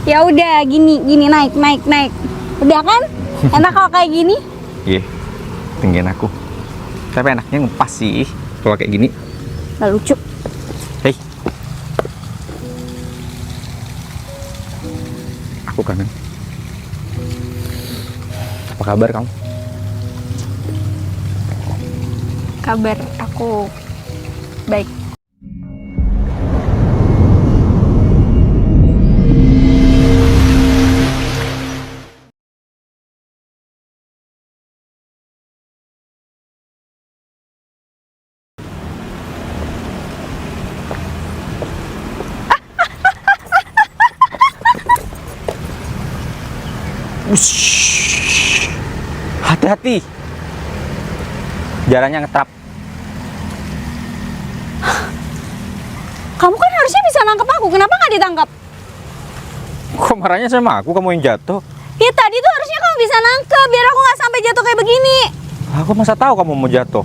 Ya udah gini naik. Udah kan? Enak kalau kayak gini? Iya, tinggiin aku. Tapi enaknya ngepas sih kalau kayak gini. Gak lucu. Hei, aku kangen. Apa kabar kamu? Kabar aku baik. Ush. Hati-hati. Jalannya ngetrap. Kamu kan harusnya bisa nangkep aku, kenapa nggak ditangkap? Kok marahnya sama aku, kamu yang jatuh? Ya tadi tuh harusnya kamu bisa nangkep, biar aku nggak sampai jatuh kayak begini. Aku masa tahu kamu mau jatuh?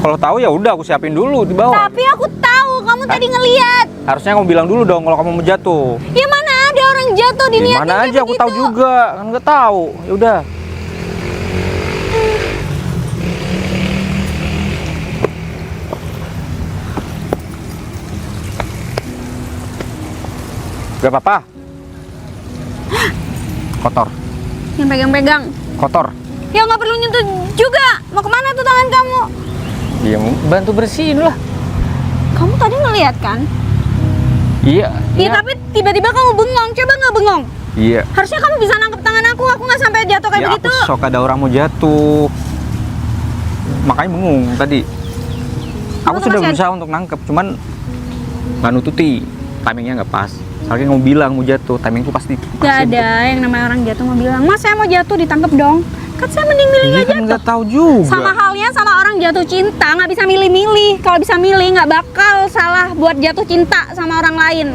Kalau tahu ya udah aku siapin dulu di bawah. Tapi aku tahu, kamu tadi ngeliat. Harusnya kamu bilang dulu dong kalau kamu mau jatuh. Ya mana ada orang jatuh di niat Mana aja aku tahu juga, kan nggak tahu. Ya udah. Gak apa-apa. Kotor. Yang pegang-pegang. Kotor. Ya nggak perlu nyentuh juga. Mau kemana tuh tangan kamu? Iya, bantu bersihin lah. Kamu tadi ngeliat kan? Iya. Iya, tapi tiba-tiba kamu bengong. Coba nggak bengong? Iya. Harusnya kamu bisa nangkep tangan aku nggak sampai jatuh kayak Ya begitu. aku sok ada orang mau jatuh. Makanya bengong tadi. Aku tuh sudah masih berusaha untuk nangkep, cuman nggak nututi. Timingnya nggak pas. Soalnya kamu bilang mau jatuh, timingku pasti pas. Gak ada yang namanya orang jatuh mau bilang, Mas saya mau jatuh, ditangkep dong. Kan saya mending milih Iya nggak kan jatuh. nggak tahu juga. Sama halnya sama orang jatuh cinta, nggak bisa milih-milih. Kalau bisa milih nggak bakal salah buat jatuh cinta sama orang lain.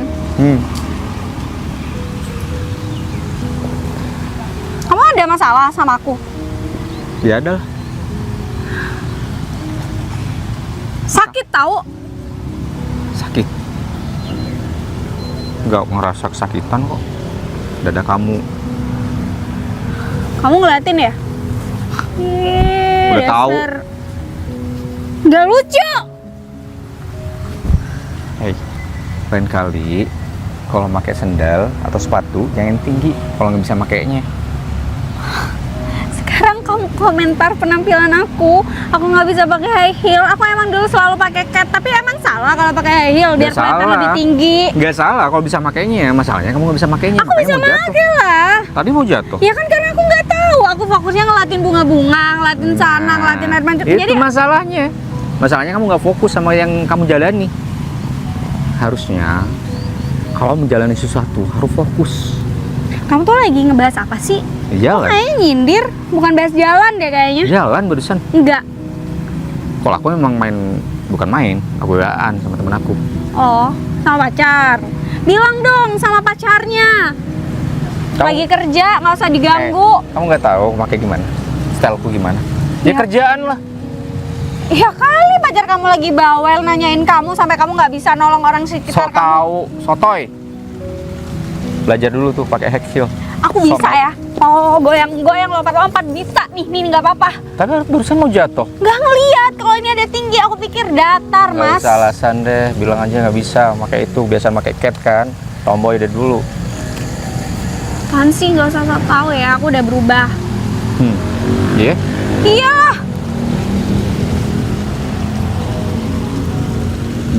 Kamu ada masalah sama aku? Ya ada lah. Sakit tahu? Sakit. Nggak ngerasa kesakitan kok. Dada kamu. Kamu ngeliatin ya? Udah tahu. Nggak lucu. Hei, lain kali kalau pakai sendal atau sepatu jangan tinggi kalau nggak bisa makainya. Sekarang kamu komentar penampilan aku nggak bisa pakai high heel. Aku emang dulu selalu pakai cat, tapi emang salah kalau pakai high heel biar kelihatan lebih tinggi. Nggak salah kalau bisa makainya, masalahnya kamu nggak bisa makainya. Aku bisa pakai lah. Tadi mau jatuh. Ya kan karena aku nggak tahu. Aku fokusnya ngelatin bunga-bunga, ngelatin sana, ngelatin air mancur. Itu Jadi masalahnya. Masalahnya kamu nggak fokus sama yang kamu jalani. Harusnya kalau menjalani sesuatu harus fokus. kamu tuh lagi ngebahas apa sih? Jalan. Kayaknya nyindir, bukan bahas jalan deh kayaknya. Jalan barusan. Enggak. Kalau aku memang bukan main, aku waan sama temen aku. Oh, sama pacar. Bilang dong sama pacarnya. Lagi kerja, nggak usah diganggu. Kamu nggak tahu aku pakai gimana? Styleku gimana? Ya kerjaan lah. Ya kali pacar kamu lagi bawel nanyain kamu sampai kamu nggak bisa nolong orang sekitar kamu. Tahu, sotoy. Belajar dulu tuh pakai high heel. Aku bisa ya. Oh, goyang-goyang lompat-lompat bisa nih nggak apa-apa. Tapi barusan mau jatuh. Nggak ngeliat kalau ini ada tinggi, aku pikir datar, Nggak Mas. usah alasan deh, bilang aja nggak bisa pakai itu. Biasa pakai cat kan, tomboy dari dulu. Kan sih nggak usah sok tahu ya, aku udah berubah. Iya? Iyalah.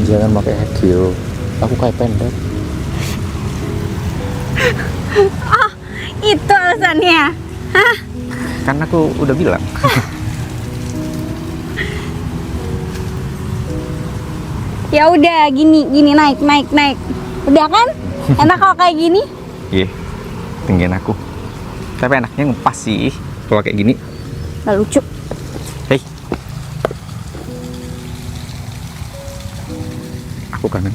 Jangan pakai high heel. Aku kayak pendek. Oh, itu alasannya. Hah? Kan aku udah bilang. Ya udah gini naik. Udah kan? Enak kalau kayak gini? Iya, tinggiin aku. Tapi enaknya ngepas sih kalau kayak gini. Gak lucu. Hei, aku kangen.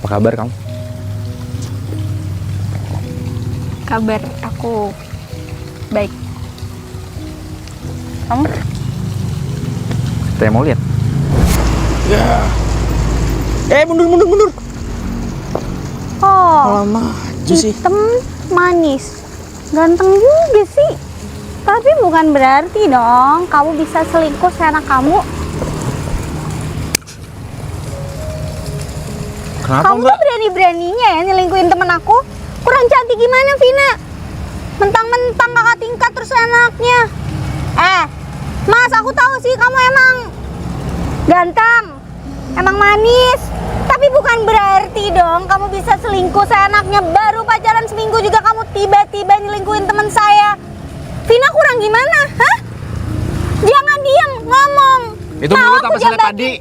Apa kabar kamu? Kabar aku baik. Kamu? Saya mau lihat. Ya. Mundur. Oh, lama aja sih. hitam, manis, ganteng juga sih. Tapi bukan berarti dong kamu bisa selingkuh seenak kamu. Kenapa Kamu tuh berani-beraninya ya nyelingkuhin temen aku. Kurang cantik gimana, Vina? Mentang-mentang kakak tingkat terus enaknya. Mas, aku tahu sih kamu emang ganteng, emang manis. Tapi bukan berarti dong kamu bisa selingkuh seenaknya. Baru pacaran seminggu juga kamu tiba-tiba nyelingkuhin teman saya. Vina kurang gimana? Hah? Jangan diem, ngomong. Itu Mau mulut aku apa salah jabatin? tadi?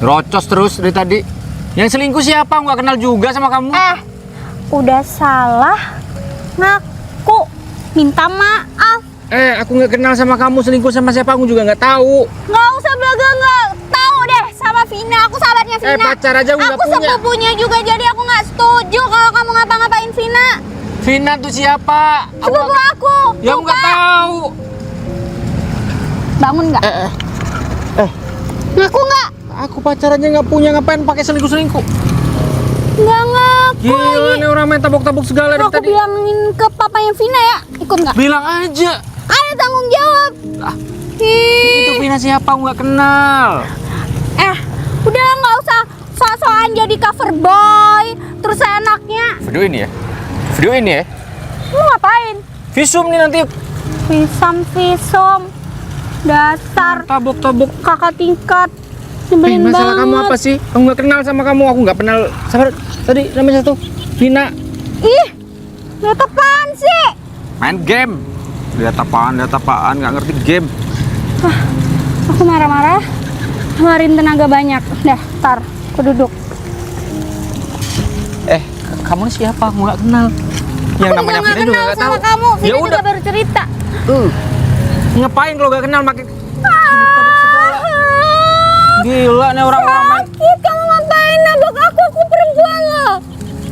Rocos terus dari tadi. Yang selingkuh siapa? Nggak kenal juga sama kamu. Udah salah, ngaku, minta maaf. Aku nggak kenal sama kamu, selingkuh sama siapa aku juga nggak tahu. Nggak usah belaga, nggak tahu deh sama Vina. Aku sahabatnya Vina. Pacar aja aku nggak Aku punya. sepupunya juga, jadi aku nggak setuju kalau kamu ngapa-ngapain Vina. Vina tuh siapa? Sepupu aku. Ya aku nggak tahu. Bangun nggak? Ngaku nggak? Aku pacarannya nggak punya, ngapain pakai selingkuh-selingkuh? Nggak ngaku. Gila nih orang main tabok-tabok segala dari Aku tadi. bilangin ke papanya Vina ya. Ikut nggak? Bilang aja. Ayo tanggung jawab. Itu Vina siapa? Aku nggak kenal. Udah nggak usah sok-sokan jadi cover boy. Terus enaknya. Video ini ya? Video ini ya? Lu ngapain? Visum nih nanti. Visum. Dasar Tabok-tabok. kakak tingkat. Nyebelin Masalah banget. kamu apa sih? Aku nggak kenal sama kamu. Aku nggak kenal sama tadi namanya satu Vina. Ih, lihat apaan sih? Main game. Lihat apaan? Nggak ngerti game. Aku marah-marah, ngeluarin tenaga banyak. Dah, tar, aku duduk. Kamu nih siapa? Aku nggak kenal. Yang Aku namanya juga Vina juga kenal nggak tahu. sama kamu. Ya Vina udah. juga baru cerita. Ngapain kalau nggak kenal pakai gila nih orang-orang main. Sakit, kamu ngapain nabok aku? Aku perempuan loh.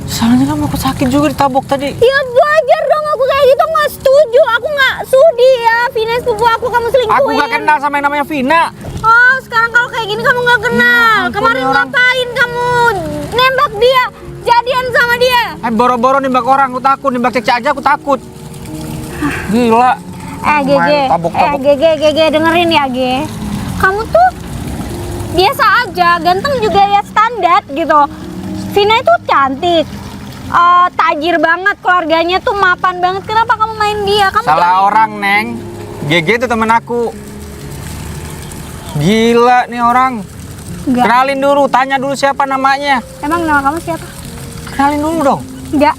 Soalnya kamu aku sakit juga ditabok tadi. Ya wajar dong aku kayak gitu, nggak setuju. Aku nggak sudi ya, Vina sepupu aku kamu selingkuhin. Aku nggak kenal sama yang namanya Vina. Oh, sekarang kalau kayak gini kamu nggak kenal. Kemarin ngapain kamu nembak dia, jadian sama dia? Boro-boro nembak orang, aku takut. Nembak cek aja aku takut. Gila. GG, dengerin ya, G. Kamu tuh biasa aja, ganteng juga ya standar gitu. Vina itu cantik, tajir banget, keluarganya tuh mapan banget. Kenapa kamu main dia? Kamu Salah orang, Neng. GG itu temen aku. Gila nih orang. Enggak. Kenalin dulu, tanya dulu siapa namanya. Emang nama kamu siapa? Kenalin dulu dong. Enggak.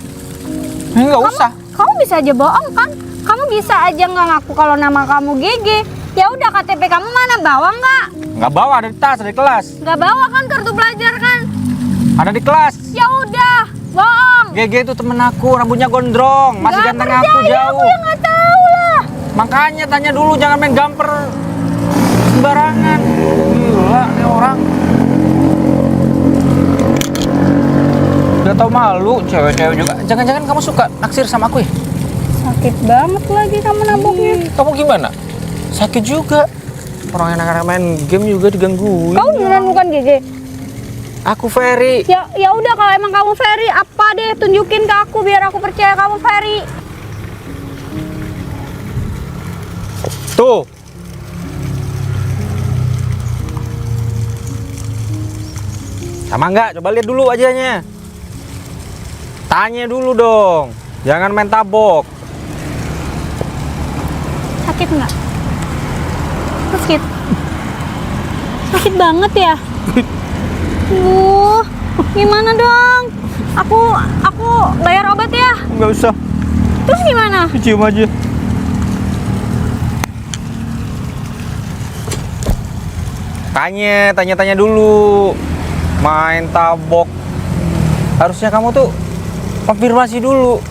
Nggak usah. Kamu bisa aja bohong kan? Kamu bisa aja nggak ngaku kalau nama kamu GG. Ya udah, KTP kamu mana, bawa nggak? Nggak bawa, ada di tas, ada di kelas. Nggak bawa kan kartu pelajar kan? Ada di kelas. Ya udah, bohong. GG itu temen aku, rambutnya gondrong, masih Nggak ganteng aku percaya, jauh. aku yang nggak tahu lah. Makanya tanya dulu, jangan main gamper sembarangan. Gila nih orang. Udah tau malu, cewek-cewek juga. Jangan-jangan kamu suka naksir sama aku ya? Sakit banget lagi kamu naboknya. Kamu gimana? Sakit juga. Orang anak-anak main game juga digangguin. Kamu beneran bukan GG? Aku Ferry. Ya udah, kalau emang kamu Ferry, apa deh tunjukin ke aku biar aku percaya kamu Ferry. Tuh. Sama nggak? Coba lihat dulu wajahnya. Tanya dulu dong. Jangan main tabok. Sakit nggak? Sakit. Sakit banget ya? Gimana dong? Aku bayar obat ya? Nggak usah. Terus gimana? Cium aja. Tanya dulu. Main tabok. Harusnya kamu tuh konfirmasi dulu.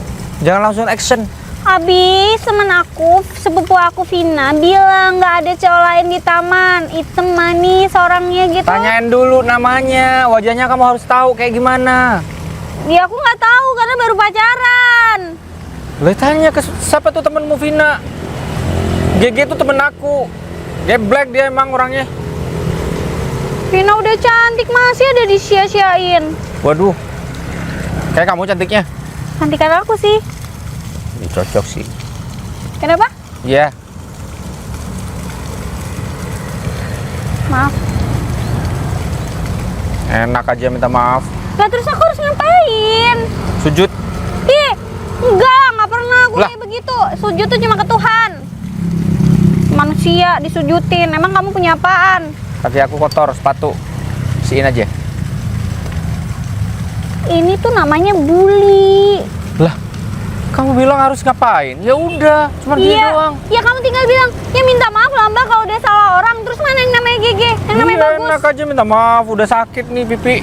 Jangan langsung action. Habis temen aku, sepupu aku Vina bilang nggak ada cowok lain di taman, hitam manis orangnya gitu. Tanyain dulu namanya, wajahnya kamu harus tahu kayak gimana. Ya aku nggak tahu karena baru pacaran. Boleh tanya ke siapa tuh temenmu Vina? GG tuh temen aku. Geblek dia emang orangnya. Vina udah cantik masih ada disia-siain. Waduh. Kayak kamu cantiknya. Cantikan aku sih. Ini cocok sih. Kenapa? Iya. Maaf. Enak aja minta maaf. Lah terus aku harus ngapain? Sujud. Ih, nggak pernah gue Lah. kayak begitu. Sujud tuh cuma ke Tuhan. Manusia disujutin. Emang kamu punya apaan? Kaki aku kotor, sepatu. Bersihin aja. Ini tuh namanya bully. Lah, kamu bilang harus ngapain? Ya udah, cuma dia doang. Ya kamu tinggal bilang, ya minta maaf lah Mbak kalau udah salah orang. Terus mana yang namanya GG, yang namanya Iya, bagus. enak aja minta maaf, udah sakit nih pipi.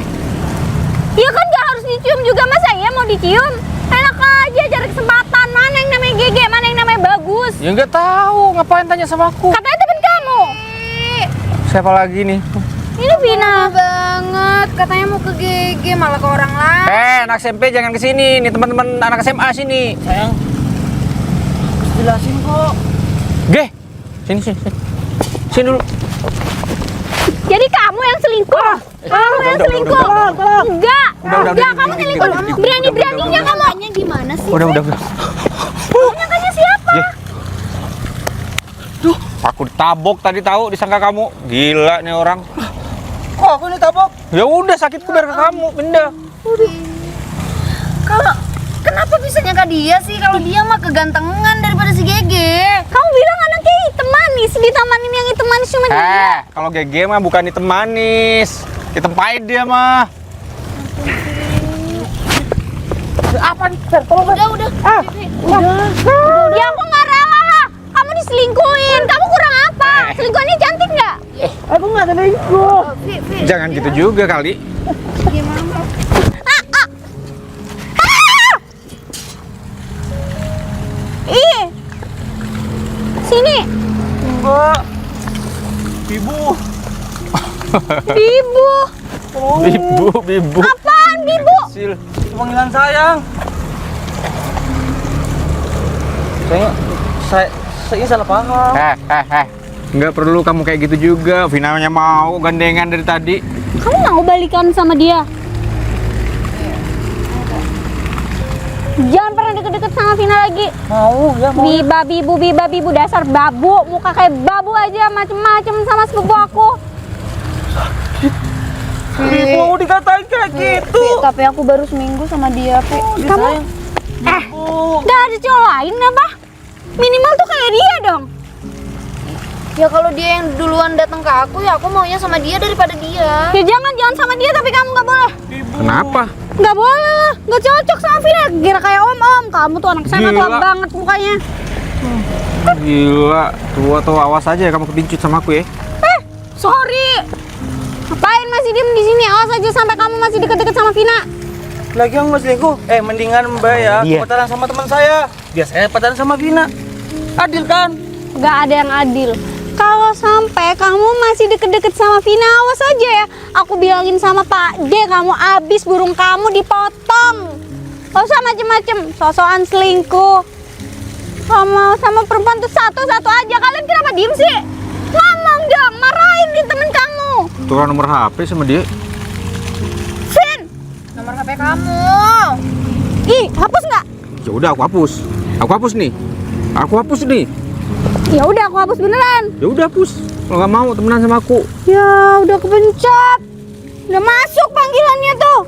Ya kan gak harus dicium juga, masa ya mau dicium? Enak aja cari kesempatan, mana yang namanya GG, mana yang namanya bagus. Ya nggak tahu, ngapain tanya sama aku? Katanya temen kamu. Siapa lagi nih? Ini Vina. Banget, katanya mau ke GG malah ke orang lain. Anak SMP jangan kesini, nih teman-teman anak SMA sini. Sayang, jelasin kok. Ge, sini. Sini dulu. Jadi kamu yang selingkuh. Kamu yang selingkuh. Enggak. Enggak, kamu selingkuh. Berani-beraninya kamu. Tanya gimana sih? Udah. Nyangkanya siapa? Ge. Duh, aku ditabok tadi tahu disangka kamu. Gila nih orang. Kok aku ini tabok? Ya udah sakitku biar ke kamu, pindah. Kalau kenapa bisa nyangka dia sih? Kalau dia mah kegantengan daripada si GG. Kamu bilang anaknya hitam manis. Ditamanin yang hitam manis cuma dia. Kalau GG mah bukan hitam manis. Hitam pahit dia mah. Apa nih? Fer, tolong Fer. Udah. Ya aku nggak rela lah. Kamu diselingkuhin. Kamu kurang apa? Selingkuhannya cantik nggak? Aku nggak ada selingkuh. Jangan gitu juga kali. Gimana? Ih. Sini. Enggak. Ibu. Bibu. Bibu. Apaan Bibu? Sil. Panggilan sayang. Saya ini salah paham. Nggak perlu kamu kayak gitu juga. Finalnya mau gandengan dari tadi. Kamu mau balikan sama dia? Jangan pernah deket-deket sama Vina lagi. Mau ya mau. Biba bibu dasar babu, muka kayak babu aja, macem-macem sama sepupu aku. Ibu mau dikatain kayak gitu. Tapi aku baru seminggu sama dia, Pi. Kamu gak ada cowok lain apa? Minimal tuh kayak dia dong. Ya kalau dia yang duluan datang ke aku, ya aku maunya sama dia daripada dia. Ya jangan sama dia, tapi kamu nggak boleh. Kenapa? Nggak boleh lah, nggak cocok sama Vina. Kira kayak om. Kamu tuh anak sana tua Gila. banget mukanya. Gila, tua tuh awas aja ya kamu kepincut sama aku ya. Sorry. Ngapain masih diem di sini? Awas aja sampai kamu masih deket-deket sama Vina. Lagi yang mau selingkuh. Mendingan Mbak ya Iya. pacaran sama teman saya. Biar saya pacaran sama Vina. Adil kan? Nggak ada yang adil. Kalau sampai kamu masih deket-deket sama Vina, awas aja ya. Aku bilangin sama Pak D, kamu abis burung kamu dipotong. Gak usah macem-macem, sosokan selingkuh. Kalau mau sama perempuan tuh satu-satu aja. Kalian kenapa diem sih? Ngomong dong, marahin nih temen kamu. Tukar nomor HP sama dia. Vin, Nomor HP kamu. ih hapus nggak? Ya udah aku hapus. Aku hapus nih. Ya udah aku hapus beneran. Ya udah hapus. Kalau nggak mau temenan sama aku. Ya udah kepencet. Udah masuk panggilannya tuh.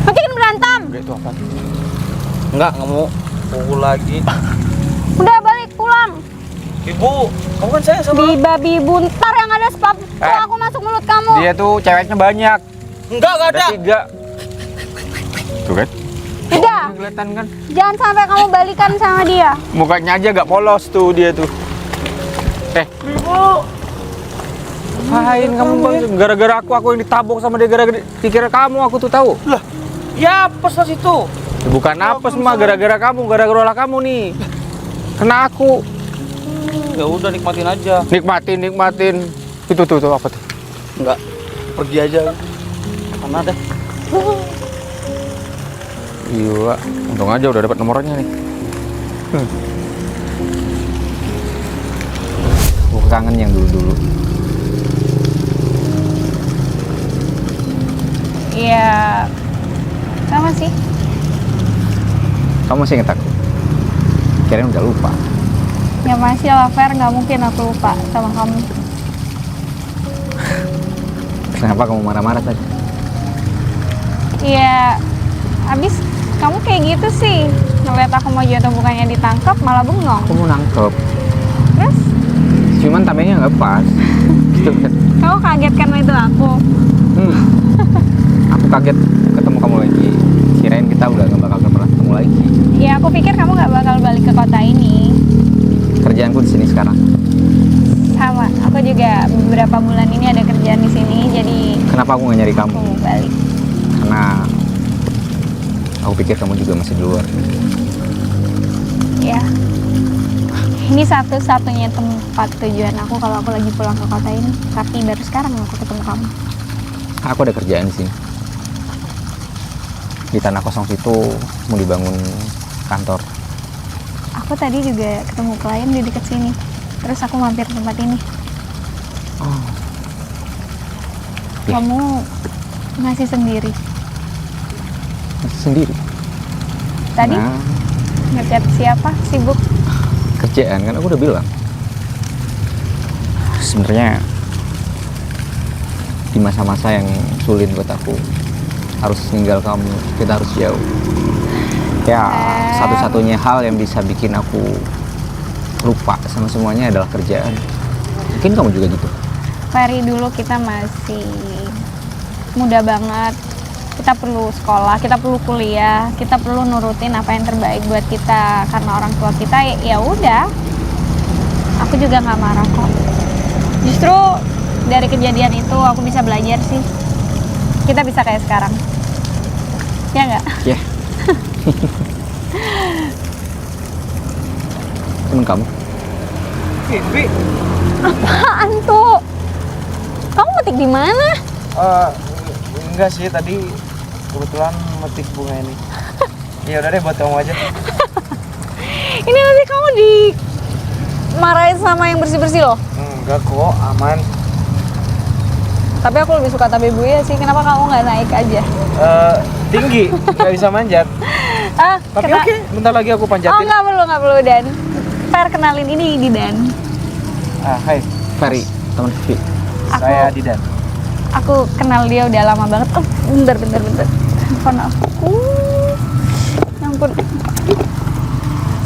Makin berantem. Enggak itu apa? Enggak mau. Pukul lagi. Udah balik pulang. Ibu, kamu kan sayang sama Bibu ntar yang ada sepatu aku masuk mulut kamu. Dia tuh ceweknya banyak. Enggak Ada ada. 3. Tuh kan? Udah, Kelihatan kan? jangan sampai kamu balikan sama dia. Mukanya aja gak polos tuh dia tuh. Ibu. Ngapain kamu bang? Gara-gara aku yang ditabok sama dia, gara-gara dikira kamu aku tuh tahu. Lah, ya apes lah situ. Bukan apes mah, gara-gara kamu, gara-gara olah kamu nih. Kena aku. Ya udah nikmatin aja. Nikmatin. Tuh apa tuh? Enggak. Pergi aja. Mana deh. Gila, untung aja udah dapat nomornya nih. Gue kangen yang dulu-dulu. Kamu masih ingat aku? Kirain udah lupa. Ya masih lah Fer, nggak mungkin aku lupa sama kamu. Kenapa kamu marah-marah tadi? Iya, abis kamu kayak gitu sih. Ngeliat aku mau jatuh bukannya ditangkap malah bengong. Aku mau nangkep, Terus cuman tamengnya nggak pas. Gitu kan. kamu kaget karena itu aku. Aku kaget ketemu kamu lagi. Kirain kita udah nggak bakal pernah ketemu lagi. Ya aku pikir kamu nggak bakal balik ke kota ini. Kerjaanku di sini sekarang. Sama, aku juga beberapa bulan ini ada kerjaan di sini, jadi Kenapa aku nggak nyari kamu? aku balik. Karena aku pikir kamu juga masih di luar. Ya, ini satu-satunya tempat tujuan aku kalau aku lagi pulang ke kota ini. Tapi baru sekarang aku ketemu kamu. Aku ada kerjaan di sini. Di tanah kosong situ mau dibangun kantor. Aku tadi juga ketemu klien di dekat sini. Terus aku mampir ke tempat ini. Oh. Ya. Kamu masih sendiri. Masih sendiri. Tadi Nah, ngechat siapa? Sibuk. kerjaan kan aku udah bilang. Sebenarnya di masa-masa yang sulit buat aku harus tinggal kamu, kita harus jauh. Ya, satu-satunya hal yang bisa bikin aku lupa sama semuanya adalah kerjaan. Mungkin kamu juga gitu. Ferry, dulu kita masih muda banget. Kita perlu sekolah, kita perlu kuliah, kita perlu nurutin apa yang terbaik buat kita karena orang tua kita. Ya udah, aku juga nggak marah kok. Justru dari kejadian itu aku bisa belajar sih. Kita bisa kayak sekarang, ya nggak? Ya. Temen kamu? Bi, Apaan tuh? Kamu metik di mana? enggak sih, tadi kebetulan metik bunga ini. Ya udah deh, buat kamu aja. Ini nanti kamu dimarahin sama yang bersih-bersih loh. Enggak kok, aman. Tapi aku lebih suka tabe buaya sih. Kenapa kamu nggak naik aja? Tinggi, nggak bisa manjat. Tapi oke, bentar lagi aku Oh panjatin. nggak perlu Dan. Fer, kenalin ini Didan. Hai, Ferry, teman Vivi. saya Didan. Aku kenal dia udah lama banget. Oh, bentar. Telepon aku. Ya ampun.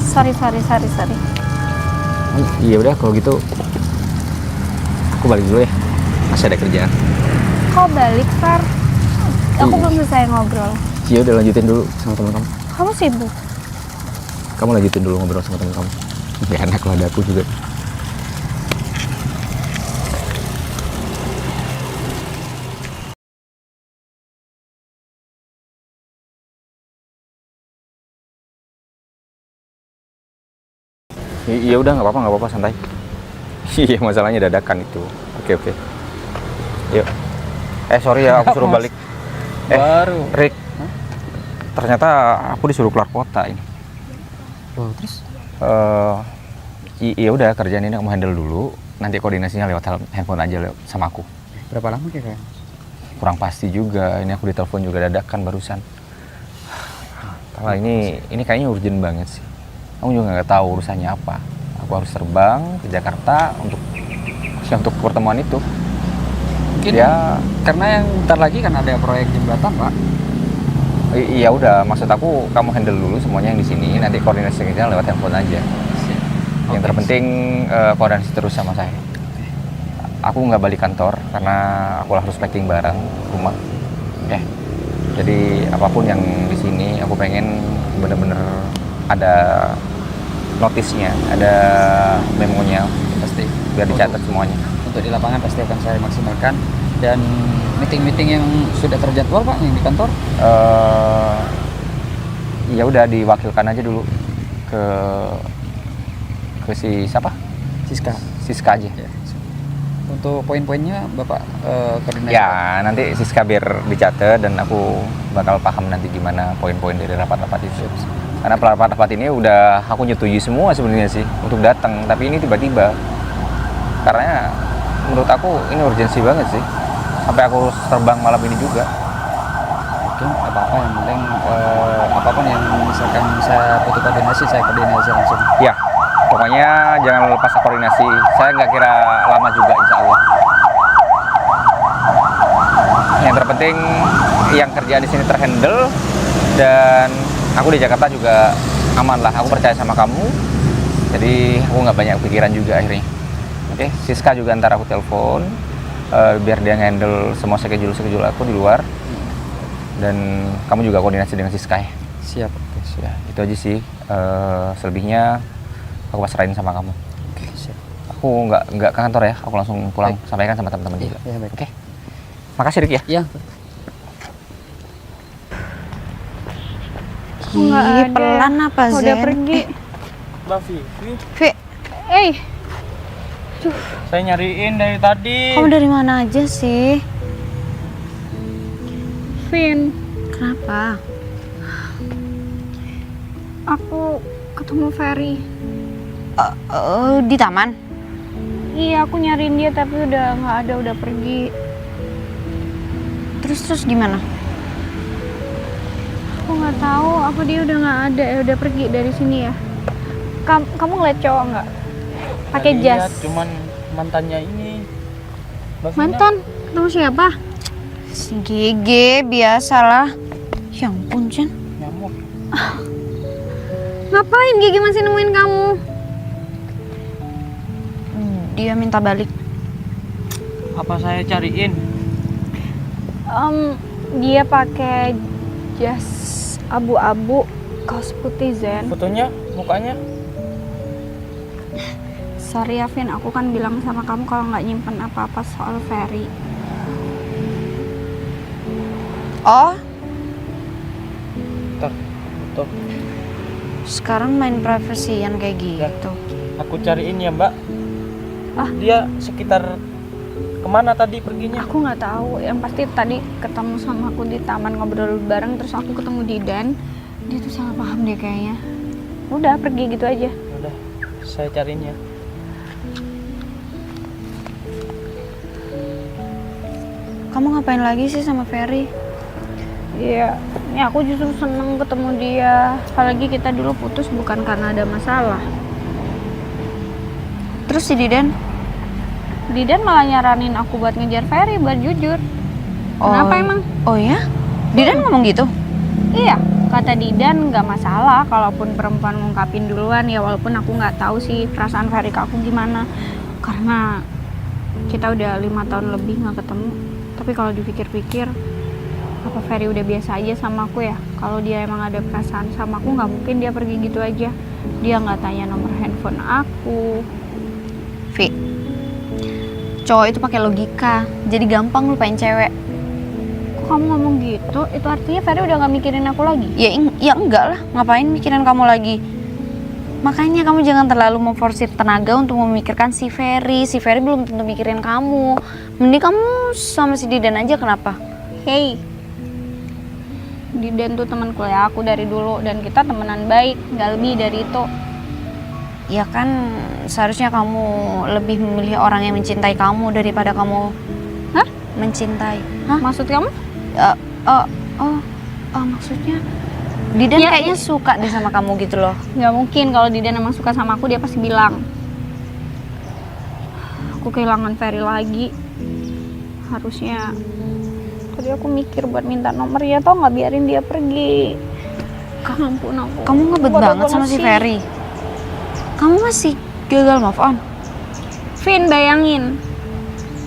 Sorry. Iya udah kalau gitu aku balik dulu ya. Masih ada kerjaan. Kau balik, Fer? Aku Iya. belum selesai ngobrol. Iya udah lanjutin dulu sama teman kamu. Kamu sibuk? Kamu lanjutin dulu ngobrol sama teman kamu. Gak enak kalau ada aku juga. Iya udah nggak apa-apa santai. Iya masalahnya dadakan itu. Oke. Yuk. Sorry ya aku suruh balik. Baru. Rick. Ternyata aku disuruh keluar kota ini. Oh, terus? Iya udah kerjaan ini kamu handle dulu. Nanti koordinasinya lewat handphone aja sama aku. Berapa lama kira-kira? Kurang pasti juga. Ini aku ditelepon juga dadakan barusan. Kalau ini kayaknya urgent banget sih. Aku juga nggak tahu urusannya apa. Aku harus terbang ke Jakarta untuk pertemuan itu. Mungkin Ya, karena yang bentar lagi kan ada proyek jembatan, Pak. iya udah. Maksud aku kamu handle dulu semuanya yang di sini. Nanti koordinasinya lewat handphone aja. Yang terpenting koordinasi terus sama saya. Aku nggak balik kantor karena aku harus packing barang rumah. Ya. Jadi apapun yang di sini aku pengen bener-bener ada notisnya, ada memonya pasti biar dicatat semuanya. Untuk di lapangan pasti akan saya maksimalkan. Dan meeting-meeting yang sudah terjadwal, Pak, yang di kantor. Ya udah diwakilkan aja dulu ke si siapa? Siska aja. Ya. Untuk poin-poinnya Bapak koordinasi. Ya nanti Siska biar dicatat dan aku bakal paham nanti gimana poin-poin dari rapat-rapat itu. Karena rapat-rapat ini udah aku nyetujui semua sebenarnya sih untuk datang, tapi ini tiba-tiba. Karena menurut aku ini urgensi banget sih. Sampai aku harus terbang malam ini juga. Oke, apa-apa yang penting apapun yang misalkan saya butuh koordinasi, saya koordinasi langsung. Ya, pokoknya jangan lepas koordinasi. Saya nggak kira lama juga, insya Allah. Yang terpenting yang kerja di sini terhandle dan aku di Jakarta juga aman lah. Aku percaya sama kamu, jadi aku nggak banyak pikiran juga akhirnya. Oke, Siska juga ntar aku telepon biar dia handle semua schedule aku di luar. Dan kamu juga koordinasi dengan Siska ya. Siap. Oke, siap. Ya, itu aja sih. Selebihnya aku pasrahin sama kamu. Oke, siap. Aku nggak ke kantor ya. Aku langsung pulang. Baik. Sampaikan sama teman-teman juga. Iya, baik. Oke. Makasih Rik ya. Iya. Nggak Ih, ada. pelan apa, Udah Zen? pergi. Mbak Vivi, Vi, saya nyariin dari tadi. kamu dari mana aja sih? Vin, Kenapa? aku ketemu Ferry. Di taman? Iya, aku nyariin dia tapi udah nggak ada, udah pergi. Terus gimana? Aku nggak tahu apa dia udah nggak ada, udah pergi dari sini ya. Kamu ngeliat cowok nggak? Pakai Nggak lihat, jas. Cuman mantannya ini. Mbak Vina. Mantan? Ketemu siapa? Si Gege, biasalah. Ya ampun, Jen. Nyamuk. Ngapain Gigi masih nemuin kamu? Dia minta balik. Apa saya cariin? Dia pakai jas abu-abu, kaos putih Zen. Fotonya, mukanya? Sorry ya Vin, aku kan bilang sama kamu kalau nggak nyimpen apa-apa soal Ferry. Oh, Ntar, tuh. sekarang main privasian kayak Ya. gitu. Aku cariin ya Mbak. Ah. Dia sekitar kemana tadi perginya? Aku nggak tahu, yang pasti tadi ketemu sama aku di taman ngobrol bareng, terus aku ketemu Didan. Dia tuh salah paham deh kayaknya. Udah pergi gitu aja. Udah, saya cariin ya. Kamu ngapain lagi sih sama Ferry? Iya, ini aku justru seneng ketemu dia. Apalagi kita dulu putus bukan karena ada masalah. Terus si Didan? Didan malah nyaranin aku buat ngejar Ferry, buat jujur. Kenapa emang? Oh ya? Didan ngomong gitu? Iya, kata Didan nggak masalah kalaupun perempuan ngungkapin duluan ya, walaupun aku nggak tahu sih perasaan Ferry ke aku gimana. Karena kita udah 5 tahun lebih nggak ketemu. Tapi kalau dipikir-pikir, apa Ferry udah biasa aja sama aku ya? Kalau dia emang ada perasaan sama aku, nggak mungkin dia pergi gitu aja. Dia nggak tanya nomor handphone aku. Vi, cowok itu pakai logika, jadi gampang lupain cewek. Kok kamu ngomong gitu? Itu artinya Ferry udah nggak mikirin aku lagi? Ya enggak lah, ngapain mikirin kamu lagi? Makanya kamu jangan terlalu memforsir tenaga untuk memikirkan si Ferry. Si Ferry belum tentu mikirin kamu. Mending kamu sama si Didan aja, kenapa? Hey, Didan tuh teman kuliah aku dari dulu dan kita temenan baik, nggak lebih dari itu. Ya kan seharusnya kamu lebih memilih orang yang mencintai kamu daripada kamu mencintai. Hah? Maksud kamu? Maksudnya Didan Ya, kayaknya suka deh sama kamu gitu loh. Nggak mungkin, kalau Didan emang suka sama aku dia pasti bilang. Aku kehilangan Ferry lagi. Harusnya tadi aku mikir buat minta nomor ya, tau nggak, biarin dia pergi. Ampun aku. Kamu ngebet Bodoh banget sama si sih. Ferry. Kamu masih gagal move on. Vin, bayangin.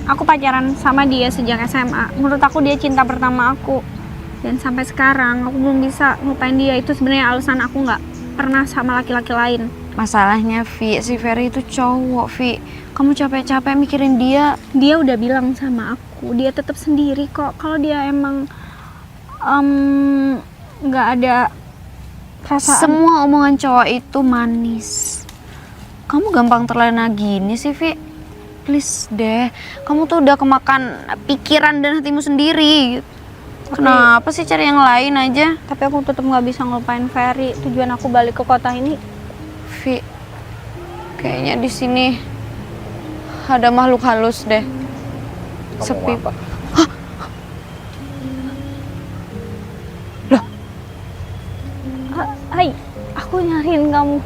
Aku pacaran sama dia sejak SMA. Menurut aku dia cinta pertama aku. Dan sampai sekarang aku belum bisa ngelupain dia. Itu sebenarnya alasan aku nggak pernah sama laki-laki lain. Masalahnya Vi, si Ferry itu cowok Vi. Kamu capek-capek mikirin dia. Dia udah bilang sama aku, dia tetap sendiri kok. Kalau dia emang nggak ada perasaan. Semua omongan cowok itu manis. Kamu gampang terlena gini sih Vi. Please deh, kamu tuh udah kemakan pikiran dan hatimu sendiri. Kenapa sih cari yang lain aja? Tapi aku tetap nggak bisa ngelupain Ferry. Tujuan aku balik ke kota ini. Vi, kayaknya di sini ada makhluk halus deh. Kamu Sepi. apa? Aku nyariin kamu.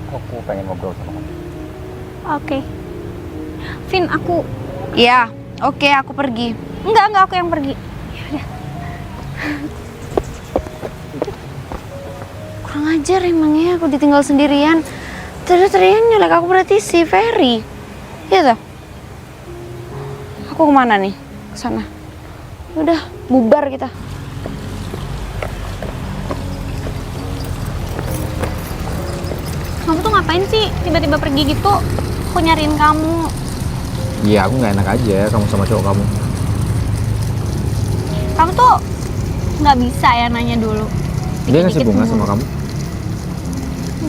Aku pengen ngobrol sama kamu. Oke. Vin, aku... Ya, oke, aku pergi. Enggak, aku yang pergi. Yaudah. Kurang ajar emangnya aku ditinggal sendirian. Teriak-teriak nyelek aku berarti si Ferry. Iya toh? Aku kemana nih? Kesana. Udah, bubar kita. Kamu tuh ngapain sih tiba-tiba pergi gitu? Aku nyariin kamu. Iya, aku nggak enak aja kamu sama cowok kamu. Kamu tuh nggak bisa ya nanya dulu. Dia ngasih Dikit-dikit bunga mulu. sama kamu?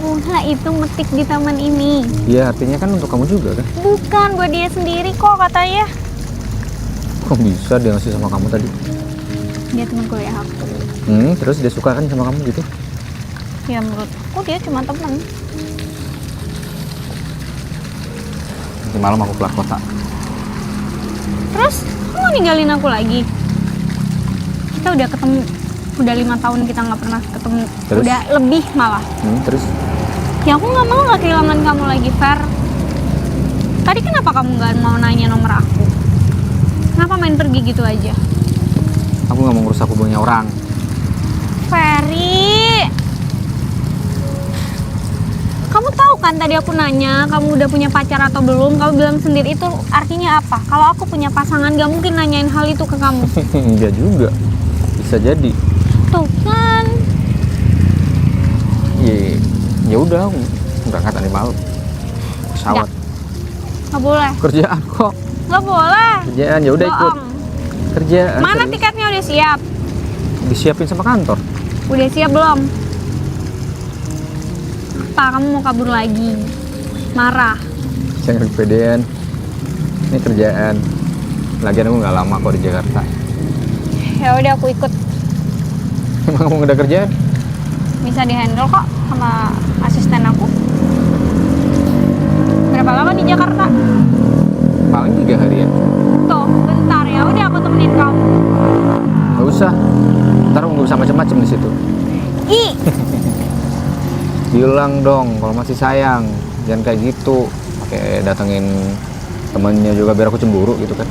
Bunga itu metik di taman ini. Iya, artinya kan untuk kamu juga kan? Bukan, buat dia sendiri kok katanya. Kok bisa dia ngasih sama kamu tadi? Dia teman kuliah aku. Terus dia suka kan sama kamu gitu? Ya menurut aku dia cuma teman. Nanti malam aku keluar kota. Terus kamu mau ninggalin aku lagi? Kita udah ketemu, udah 5 tahun kita nggak pernah ketemu. Terus? Udah lebih malah. Terus? Ya aku nggak mau nggak kehilangan kamu lagi, Fer. Tadi kenapa kamu nggak mau nanya nomor aku? Kenapa main pergi gitu aja? Aku nggak mau ngerusak hubungannya orang. Ferry, kamu tahu kan tadi aku nanya kamu udah punya pacar atau belum? Kamu bilang sendiri itu artinya apa? Kalau aku punya pasangan gak mungkin nanyain hal itu ke kamu. Enggak juga. Bisa jadi. Tuh kan. Ya udah, aku berangkat nanti malam. Pesawat. Gak boleh. Kerjaan kok. Gak boleh. Kerjaan ya udah ikut. Bohong. Kerjaan. Mana serius. tiketnya udah siap? Disiapin sama kantor. Udah siap belum? Apa kamu mau kabur lagi? Marah. Jangan kepedean. Ini kerjaan. Lagian aku nggak lama kok di Jakarta. Ya udah aku ikut. Emang kamu udah kerjaan? Bisa dihandle kok sama asisten aku. Berapa lama di Jakarta? Paling 3 harian. Tuh, bentar ya. Udah aku temenin kamu. Gak usah. Ntar aku nggak bisa macam-macam di situ. Ih, Bilang dong kalau masih sayang. Jangan kayak gitu. Pakai datengin temennya juga biar aku cemburu gitu kan.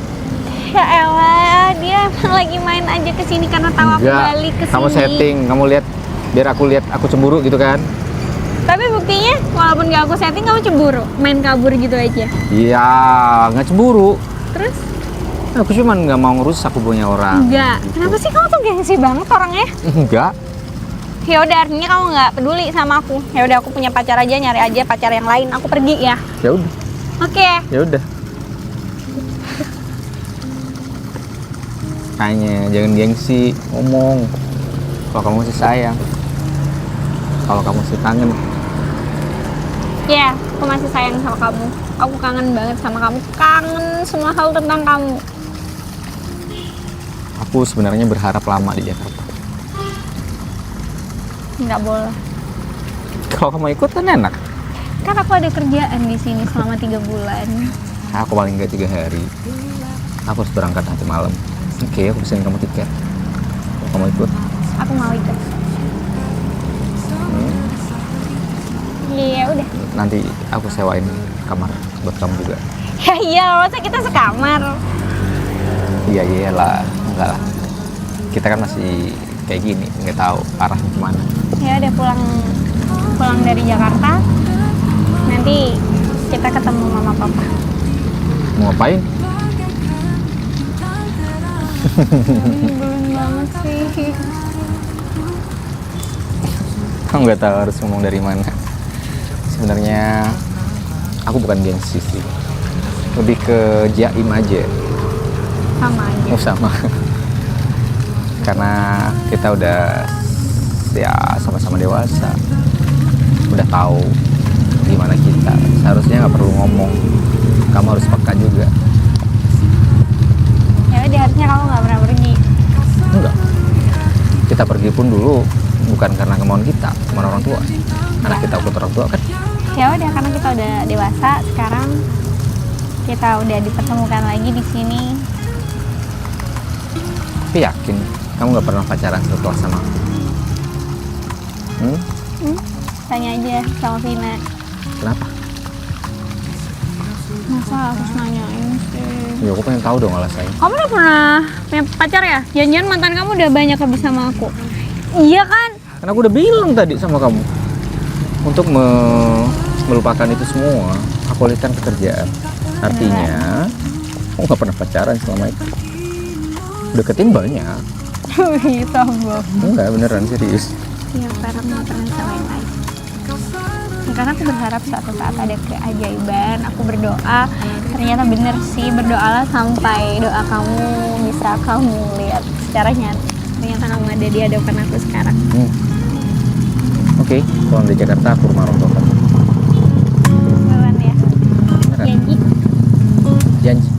ya elah, dia emang lagi main aja ke sini karena tahu aku balik ke sini. Kamu setting, kamu lihat biar aku lihat aku cemburu gitu kan. Tapi buktinya walaupun gak aku setting kamu cemburu, main kabur gitu aja. Iya, nggak cemburu. Terus? Aku cuman nggak mau ngerusak hubungannya orang. Enggak. Kenapa sih kamu tuh gengsi banget orangnya? Enggak. Ya udah, artinya kamu nggak peduli sama aku. Ya udah, aku punya pacar aja, nyari aja pacar yang lain. Aku pergi ya. Ya udah. Oke. Ya udah. Kayaknya jangan gengsi, ngomong. Kalau kamu masih sayang. Kalau kamu masih kangen. Ya, aku masih sayang sama kamu. Aku kangen banget sama kamu. Kangen semua hal tentang kamu. Aku sebenarnya berharap lama di Jakarta. Nggak boleh. Kalau kamu ikut kan enak. Kan aku ada kerjaan di sini selama 3 bulan. Aku paling nggak 3 hari. Aku harus berangkat nanti malam. Oke, aku pesenin kamu tiket. Kalau kamu ikut. Aku mau ikut. Iya, udah. Nanti aku sewain kamar buat kamu juga. Ya iya, masa kita sekamar. Iya iyalah, enggak lah. Kita kan masih kayak gini, nggak tahu arahnya kemana. Ya udah, pulang dari Jakarta. Nanti kita ketemu mama papa. Mau ngapain? Belum banget sih. Kamu nggak tahu harus ngomong dari mana. Sebenarnya aku bukan gengsi sih, lebih ke jaim aja. Sama aja. Oh sama. Karena kita udah ya sama-sama dewasa, udah tahu gimana kita. Seharusnya nggak perlu ngomong. Kamu harus peka juga. Ya udah, harusnya kamu nggak pernah pergi. Enggak. Kita pergi pun dulu bukan karena kemauan kita, kemauan orang tua. Anak kita ikut orang tua kan. Ya udah, karena kita udah dewasa sekarang, kita udah dipertemukan lagi di sini. Tapi yakin kamu nggak pernah pacaran setelah sama aku? Tanya aja sama Vina. Kenapa? Masa harus nanyain sih? Ya aku pengen tahu dong alasannya. Kamu udah pernah punya pacar ya? Jangan-jangan mantan kamu udah banyak lebih sama aku. Iya kan? Karena aku udah bilang tadi sama kamu untuk melupakan itu semua, aku alihkan ke kerjaan. Artinya, aku nggak pernah pacaran selama itu. Deketin banyak. Wih, sombong. Enggak, beneran serius. Iya, sekarang mau pernah sama yang lain. Ya, karena aku berharap suatu saat ada keajaiban. Aku berdoa, ternyata bener sih, berdoalah sampai doa kamu bisa kamu lihat secara nyata. Ternyata kamu ada di hadapan aku sekarang. Oke, kalau di Jakarta aku rumah orang tua kamu. Beneran ya? Beneran. Janji. Janji.